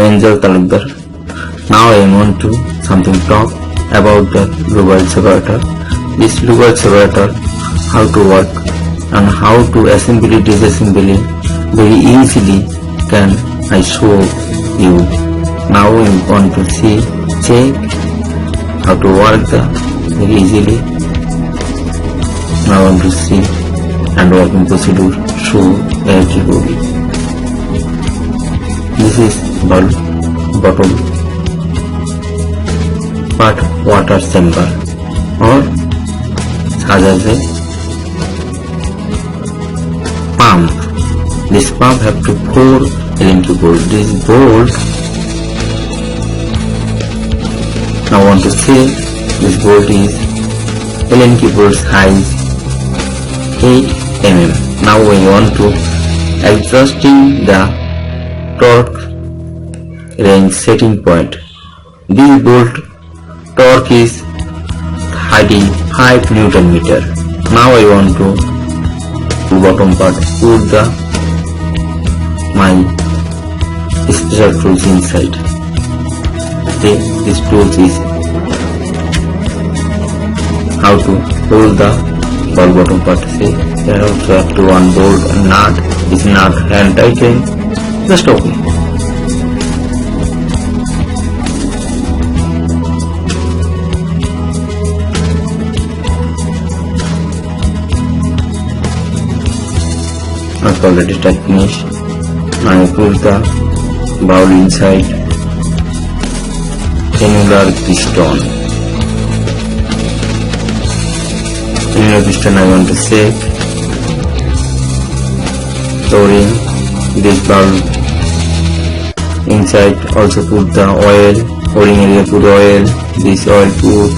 Angel Talukdar. Now I want to something talk about the Lube separator. This Lube separator, how to work and how to assemble it, disassembly very easily can I show you. Now we want to see, check how to work the very easily. Now I want to see and working procedure show everybody. This is bulb bottom part water chamber or as a pump. This pump have to 4 LNQ bolt. This bolt, now I want to say this bolt is LNQ bolt size 8 mm. Now we want to adjusting the torque range setting point. This bolt torque is 35 Newton meter. Now I want to bottom part put the my special tools inside. Okay, this tools is how to hold the ball bottom part. See, there also have to one bolt and nut. This nut hand tighten. Just okay. I've already start finished. Now I put the bowl inside annular piston. Annular piston I want to set. Storing this bowl inside. Also put the oil. O-ring area put oil. This oil put.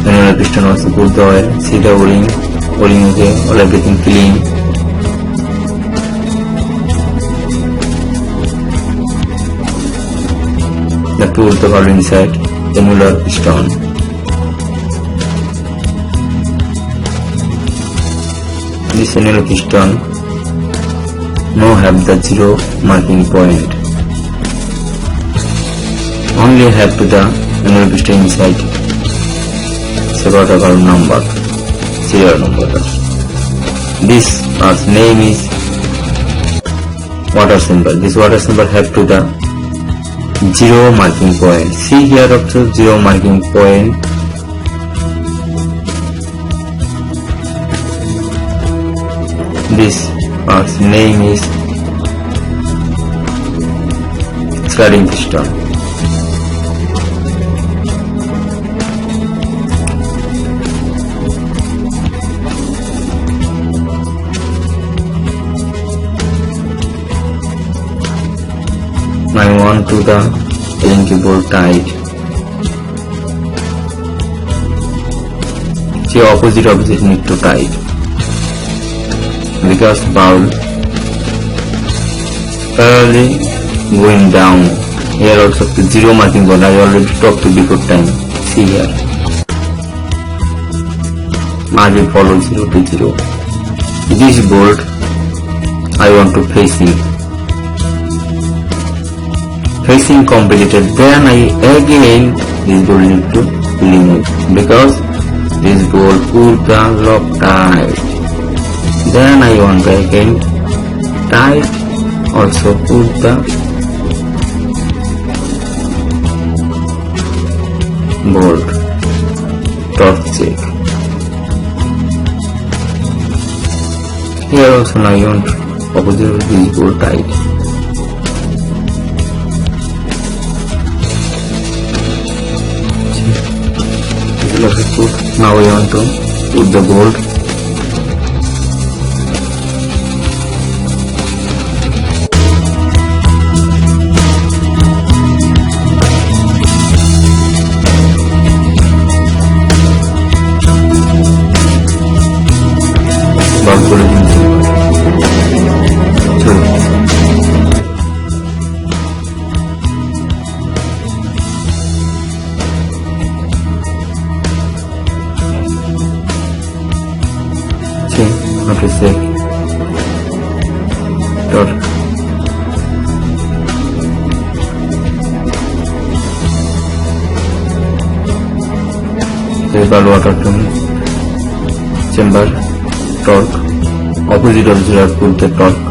Another piston also put the oil. See the O-ring okay, all everything clean. The put the valve inside annular piston. This annular piston no have the zero marking point. Only have to the annular piston inside separator valve number, serial number. This name is water chamber. This water chamber have to the zero marking point. See here also zero marking point. This part's name is sliding piston. I want to the LNQ bolt tight. See opposite need to tight because bowl parallelly going down. Here also the zero marking point. I already talked to before time. See here. I will follow 0 to 0. This bolt I want to facing completed. Then I again this bolt need to remove because this bolt put the lock tight. Then I want to again tight. Also put the bolt torque check. Here also now I want opposite this bolt tight. Now we want to put the bolt. how to check torque. Variable water tune, chamber, torque, opposite of zero put the torque.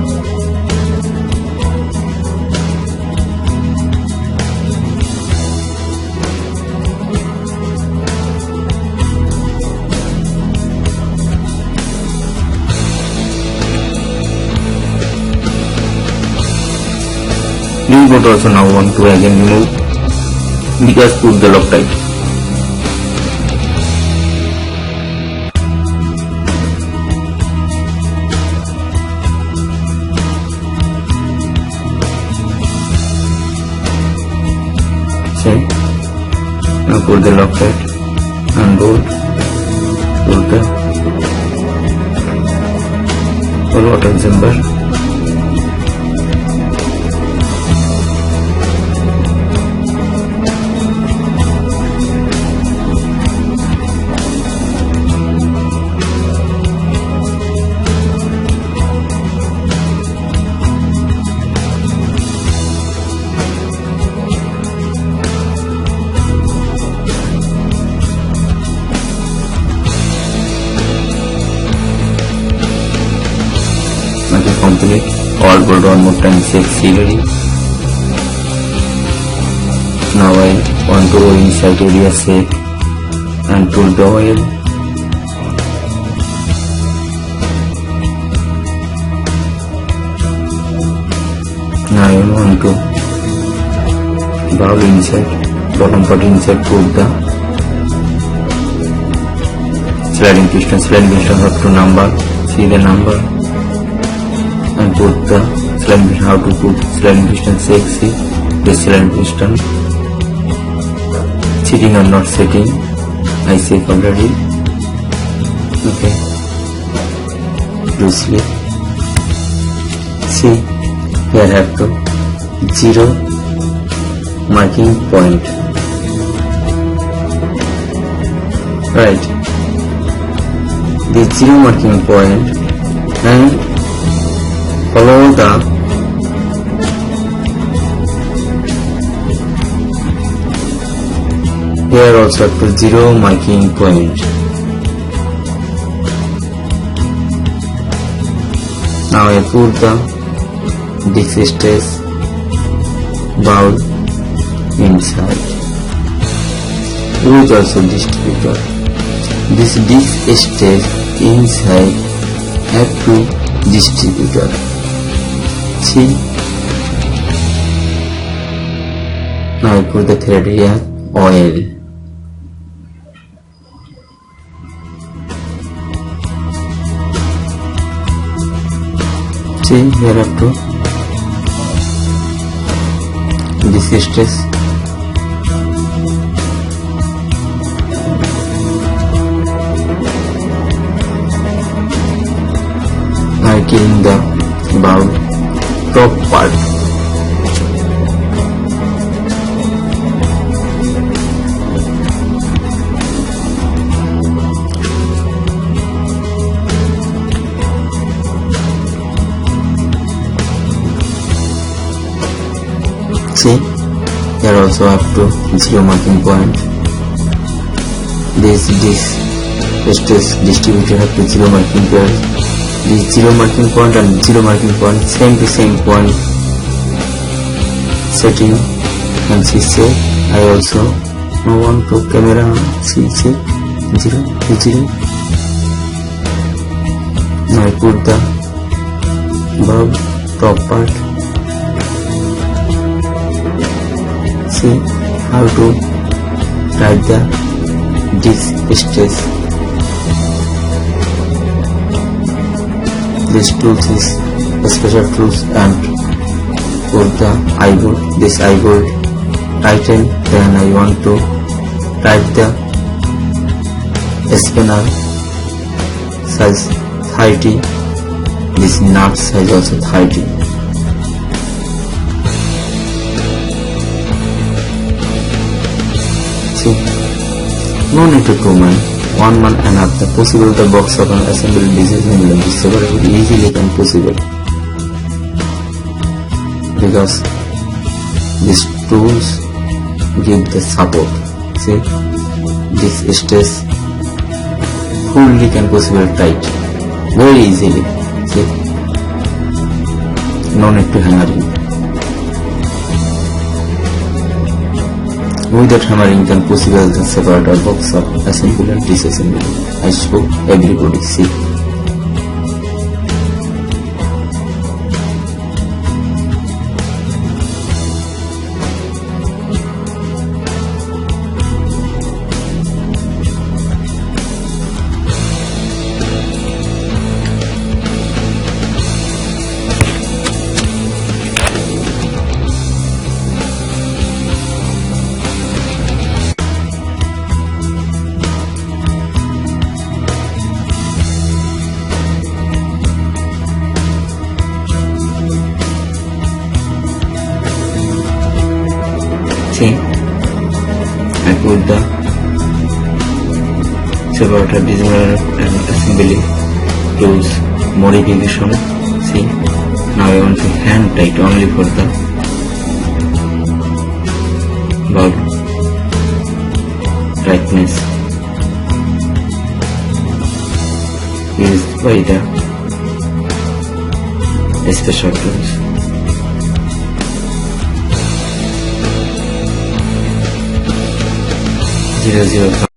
Lube bolt also now want to again remove because put the Loctite. Now put the Loctite and bolt, put the full water chamber. Complete. All bolt one more time, check serially. Now I want to go inside area check and pull the oil. Now I want to valve inside, bottom part inside, put the sliding piston have to number, see the number. And put the sliding piston, how to put sliding piston, see the sliding piston sitting or not sitting, I check already. Okay, loosely. See, here have to zero marking point, right, the zero marking point, and follow the here also up to zero marking point. Now I put the disc stage valve inside with also distributor. This disc stage inside have to distributor. See, now I put the thread here, oil. See, here up to this stress. Now killing the valve top part. See, here also up to zero marking point. This stress distributor up to zero marking point. This zero marking point and zero marking point same to same point setting, and see check. I also want to camera see check 0 to 0. Now I put the valve top part. See how to write the disc stress. This tools is a special tools, and put the eye bolt, this eye bolt tighten. Then I want to write the spanner size 30, this nut size also 30. See, no need to comment, 1 month and half the possible the box of an assembled disassembly of this separator easily can possible, because these tools give the support. See, this stays fully can possible tight very easily. See, no need to hammering. Without hammering can possible the separator box of assembly and disassembly. I show everybody see. See, I put the separator disassembly and assembly tools modification. See, now I want to hand tight only for the valve tightness used by the special tools. 00